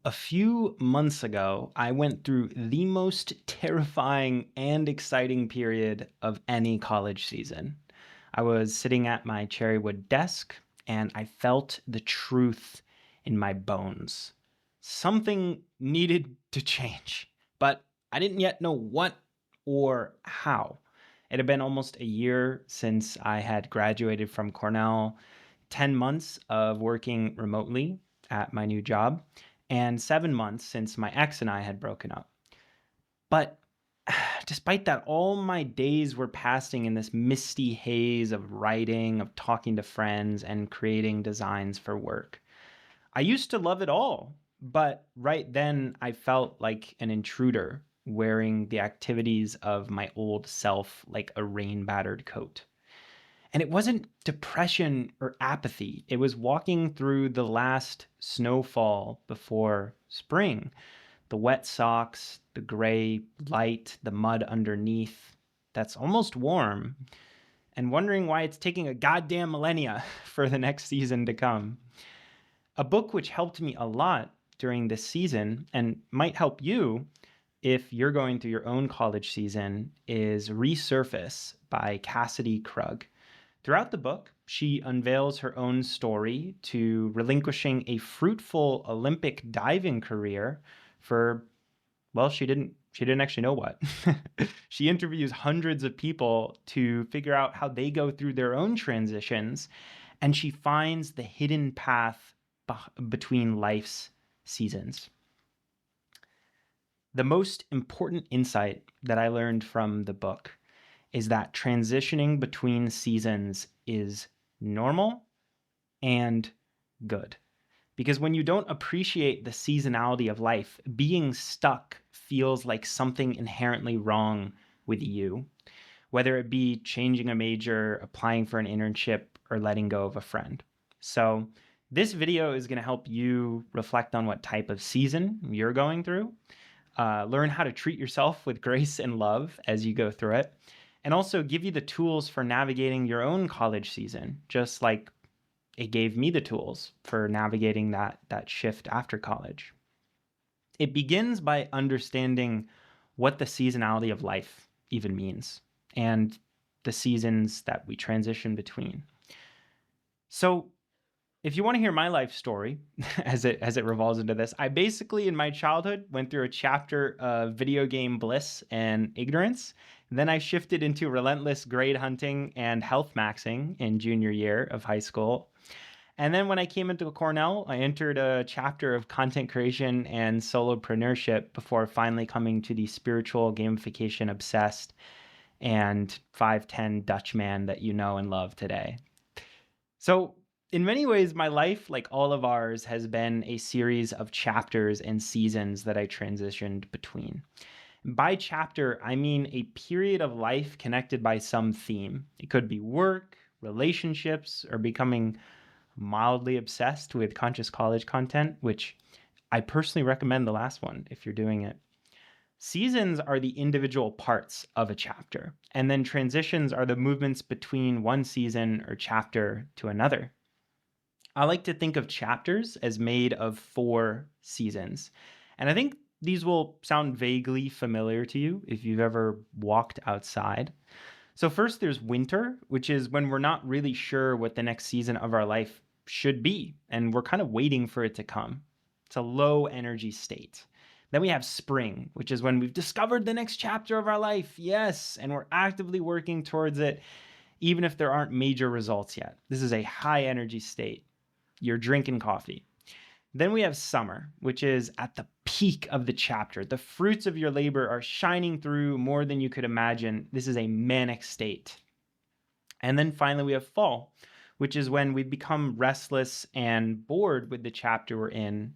A few months ago, I went through the most terrifying and exciting period of any college season. I was sitting at my cherrywood desk and I felt the truth in my bones. Something needed to change, but I didn't yet know what or how. It had been almost a year since I had graduated from Cornell, 10 months of working remotely at my new job, and 7 months since my ex and I had broken up. But despite that, all my days were passing in this misty haze of writing, of talking to friends, and creating designs for work. I used to love it all, but right then I felt like an intruder wearing the activities of my old self like a rain battered coat. And it wasn't depression or apathy. It was walking through the last snowfall before spring. The wet socks, the gray light, the mud underneath that's almost warm, and wondering why it's taking a goddamn millennia for the next season to come. A book which helped me a lot during this season and might help you if you're going through your own college season is Resurface by Cassidy Krug. Throughout the book, she unveils her own story to relinquishing a fruitful Olympic diving career for, well, she didn't actually know what. She interviews hundreds of people to figure out how they go through their own transitions, and she finds the hidden path between life's seasons. The most important insight that I learned from the book is that transitioning between seasons is normal and good. Because when you don't appreciate the seasonality of life, being stuck feels like something inherently wrong with you, whether it be changing a major, applying for an internship, or letting go of a friend. So this video is going to help you reflect on what type of season you're going through, learn how to treat yourself with grace and love as you go through it, and also give you the tools for navigating your own college season, just like it gave me the tools for navigating that shift after college. It begins by understanding what the seasonality of life even means and the seasons that we transition between. So if you want to hear my life story as it revolves into this, I basically in my childhood went through a chapter of video game bliss and ignorance. Then I shifted into relentless grade hunting and health maxing in junior year of high school. And then when I came into Cornell, I entered a chapter of content creation and solopreneurship before finally coming to the spiritual gamification obsessed and 5'10" Dutch man that you know and love today. So in many ways, my life, like all of ours, has been a series of chapters and seasons that I transitioned between. By chapter, I mean a period of life connected by some theme. It could be work, relationships, or becoming mildly obsessed with conscious college content, which I personally recommend the last one if you're doing it. Seasons are the individual parts of a chapter, and then transitions are the movements between one season or chapter to another. I like to think of chapters as made of 4 seasons. And I think these will sound vaguely familiar to you if you've ever walked outside. So first there's winter, which is when we're not really sure what the next season of our life should be, and we're kind of waiting for it to come. It's a low energy state. Then we have spring, which is when we've discovered the next chapter of our life. Yes, and we're actively working towards it, even if there aren't major results yet. This is a high energy state. You're drinking coffee. Then we have summer, which is at the peak of the chapter. The fruits of your labor are shining through more than you could imagine. This is a manic state. And then finally we have fall, which is when we become restless and bored with the chapter we're in,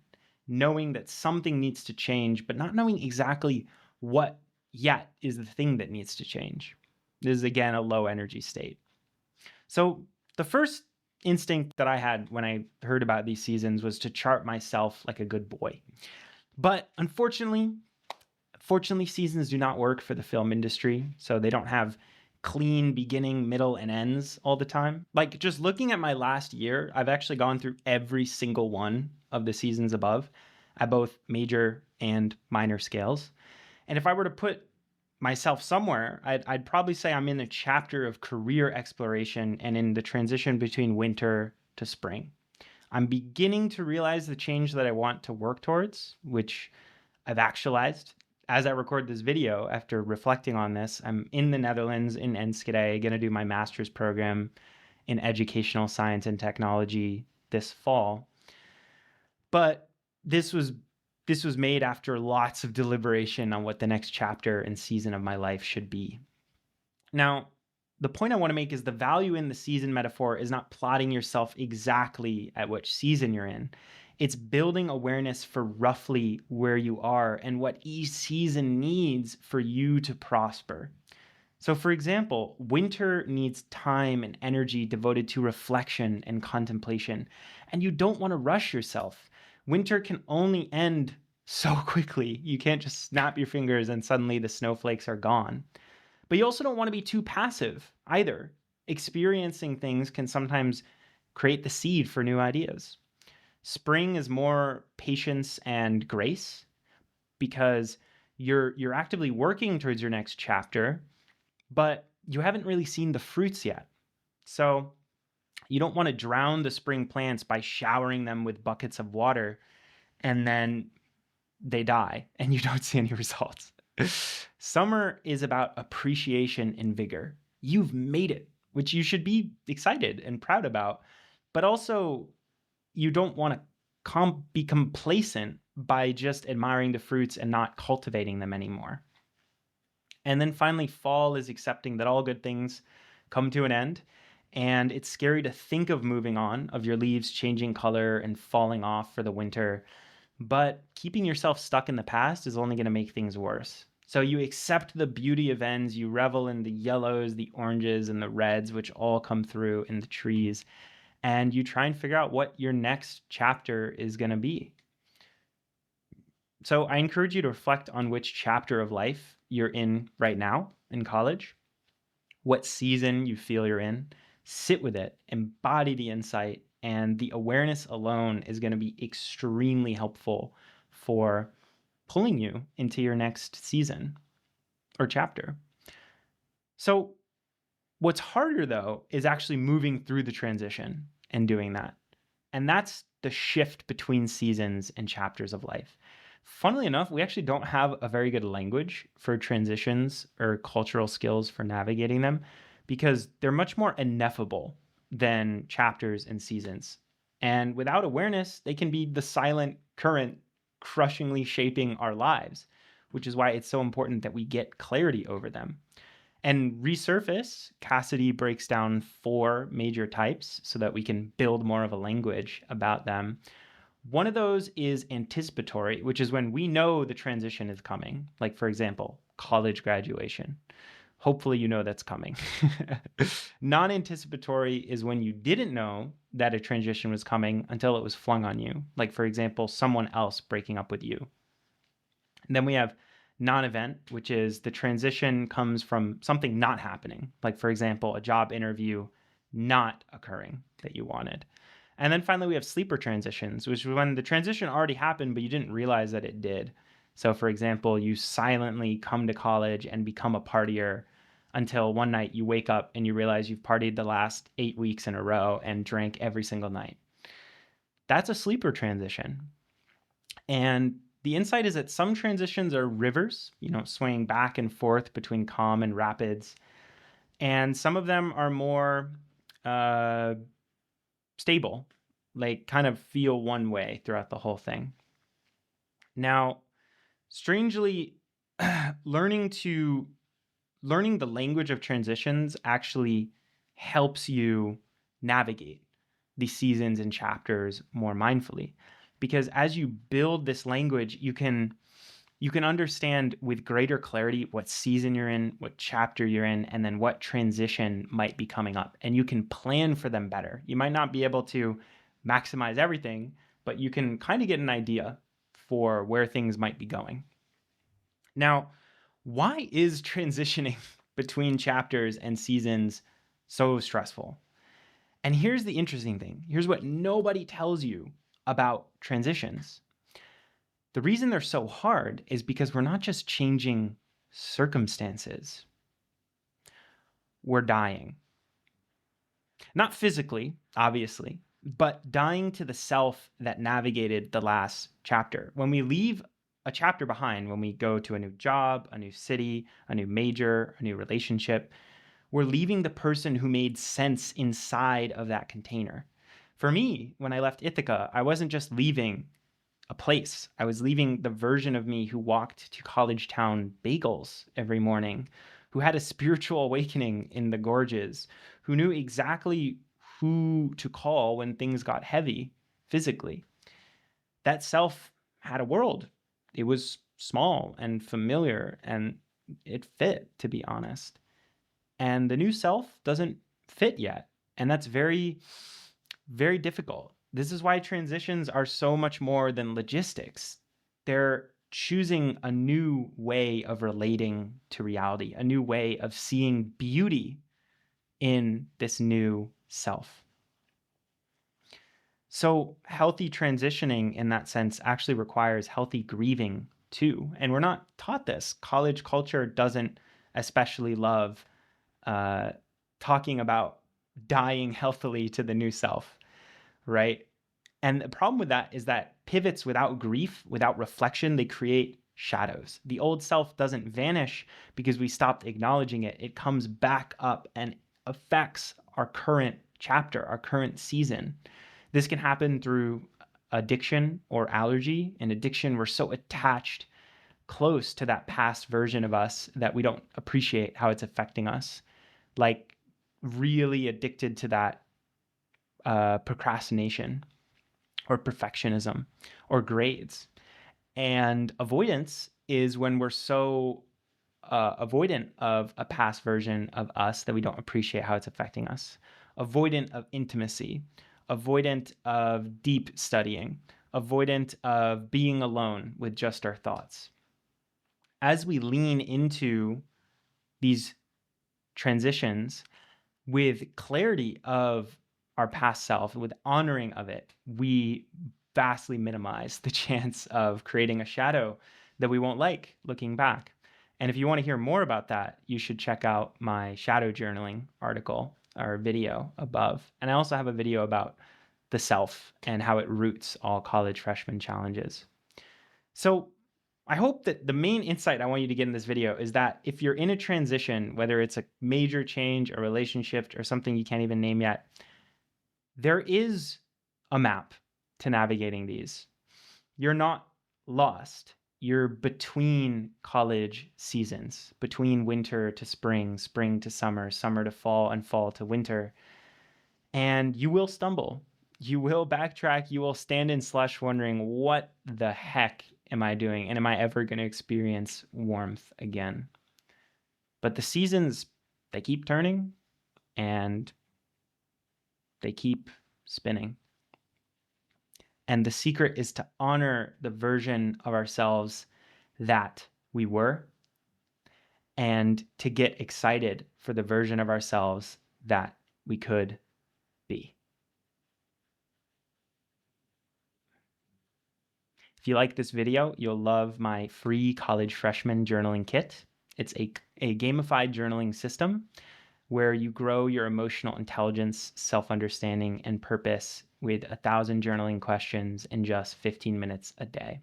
knowing that something needs to change, but not knowing exactly what yet is the thing that needs to change. This is again a low energy state. So the first instinct that I had when I heard about these seasons was to chart myself like a good boy. But unfortunately, seasons do not work for the film industry, so they don't have clean beginning, middle, and ends all the time. Like just looking at my last year, I've actually gone through every single one of the seasons above. at both major and minor scales. And if I were to put myself somewhere, I'd probably say I'm in a chapter of career exploration and in the transition between winter to spring. I'm beginning to realize the change that I want to work towards, which I've actualized as I record this video. After reflecting on this, I'm in the Netherlands in Enschede, going to do my master's program in educational science and technology this fall. But this was made after lots of deliberation on what the next chapter and season of my life should be. Now, the point I want to make is the value in the season metaphor is not plotting yourself exactly at which season you're in. It's building awareness for roughly where you are and what each season needs for you to prosper. So, for example, winter needs time and energy devoted to reflection and contemplation, and you don't want to rush yourself. Winter can only end so quickly. You can't just snap your fingers and suddenly the snowflakes are gone. But you also don't want to be too passive either. Experiencing things can sometimes create the seed for new ideas. Spring is more patience and grace because you're actively working towards your next chapter, but you haven't really seen the fruits yet. So you don't want to drown the spring plants by showering them with buckets of water and then they die and you don't see any results. Summer is about appreciation and vigor. You've made it, which you should be excited and proud about, but also you don't want to be complacent by just admiring the fruits and not cultivating them anymore. And then finally, fall is accepting that all good things come to an end. And it's scary to think of moving on, of your leaves changing color and falling off for the winter. But keeping yourself stuck in the past is only going to make things worse. So you accept the beauty of ends, you revel in the yellows, the oranges, and the reds, which all come through in the trees. And you try and figure out what your next chapter is going to be. So I encourage you to reflect on which chapter of life you're in right now in college, what season you feel you're in. Sit with it, embody the insight, and the awareness alone is going to be extremely helpful for pulling you into your next season or chapter. So what's harder, though, is actually moving through the transition and doing that. And that's the shift between seasons and chapters of life. Funnily enough, we actually don't have a very good language for transitions or cultural skills for navigating them because they're much more ineffable than chapters and seasons. And without awareness, they can be the silent current crushingly shaping our lives, which is why it's so important that we get clarity over them. And resurface, Cassidy breaks down 4 major types so that we can build more of a language about them. One of those is anticipatory, which is when we know the transition is coming. Like, for example, college graduation. Hopefully you know that's coming. Non-anticipatory is when you didn't know that a transition was coming until it was flung on you. Like, for example, someone else breaking up with you. And then we have non-event, which is the transition comes from something not happening. Like, for example, a job interview not occurring that you wanted. And then finally, we have sleeper transitions, which is when the transition already happened, but you didn't realize that it did. So, for example, you silently come to college and become a partier until one night you wake up and you realize you've partied the last 8 weeks in a row and drank every single night. That's a sleeper transition. And the insight is that some transitions are rivers, swaying back and forth between calm and rapids. And some of them are more stable, like kind of feel one way throughout the whole thing. Now, strangely, learning the language of transitions actually helps you navigate the seasons and chapters more mindfully, because as you build this language, you can understand with greater clarity what season you're in, what chapter you're in, and then what transition might be coming up. And you can plan for them better. You might not be able to maximize everything, but you can kind of get an idea for where things might be going. Now, why is transitioning between chapters and seasons so stressful? And here's the interesting thing. Here's what nobody tells you about transitions. The reason they're so hard is because we're not just changing circumstances, we're dying. Not physically, obviously, but dying to the self that navigated the last chapter. When we leave a chapter behind, when we go to a new job, a new city, a new major, a new relationship, we're leaving the person who made sense inside of that container. For me, when I left Ithaca, I wasn't just leaving a place. I was leaving the version of me who walked to College Town bagels every morning, who had a spiritual awakening in the gorges, who knew exactly who to call when things got heavy physically. That self had a world. It was small and familiar, and it fit, to be honest. And the new self doesn't fit yet. And that's very, very difficult. This is why transitions are so much more than logistics. They're choosing a new way of relating to reality, a new way of seeing beauty in this new self. So healthy transitioning in that sense actually requires healthy grieving too. And we're not taught this. College culture doesn't especially love talking about dying healthily to the new self, right? And the problem with that is that pivots without grief, without reflection, they create shadows. The old self doesn't vanish because we stopped acknowledging it. It comes back up and affects our current chapter, our current season. This can happen through addiction or allergy. In addiction, we're so attached close to that past version of us that we don't appreciate how it's affecting us. Like really addicted to that procrastination or perfectionism or grades. And avoidance is when we're so avoidant of a past version of us that we don't appreciate how it's affecting us. Avoidant of intimacy, avoidant of deep studying, avoidant of being alone with just our thoughts. As we lean into these transitions with clarity of our past self, with honoring of it, we vastly minimize the chance of creating a shadow that we won't like looking back. And if you want to hear more about that, you should check out my shadow journaling article or video above. And I also have a video about the self and how it roots all college freshman challenges. So I hope that the main insight I want you to get in this video is that if you're in a transition, whether it's a major change, a relationship, or something you can't even name yet, there is a map to navigating these. You're not lost. You're between college seasons, between winter to spring, spring to summer, summer to fall, and fall to winter. And you will stumble. You will backtrack. You will stand in slush wondering, what the heck am I doing? And am I ever going to experience warmth again? But the seasons, they keep turning and they keep spinning. And the secret is to honor the version of ourselves that we were and to get excited for the version of ourselves that we could be. If you like this video, you'll love my free college freshman journaling kit. It's a gamified journaling system where you grow your emotional intelligence, self-understanding, and purpose with 1,000 journaling questions in just 15 minutes a day.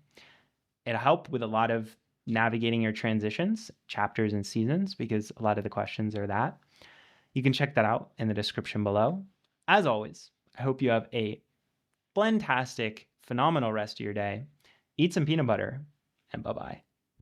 It'll help with a lot of navigating your transitions, chapters, and seasons, because a lot of the questions are that. You can check that out in the description below. As always, I hope you have a fantastic, phenomenal rest of your day. Eat some peanut butter, and bye-bye.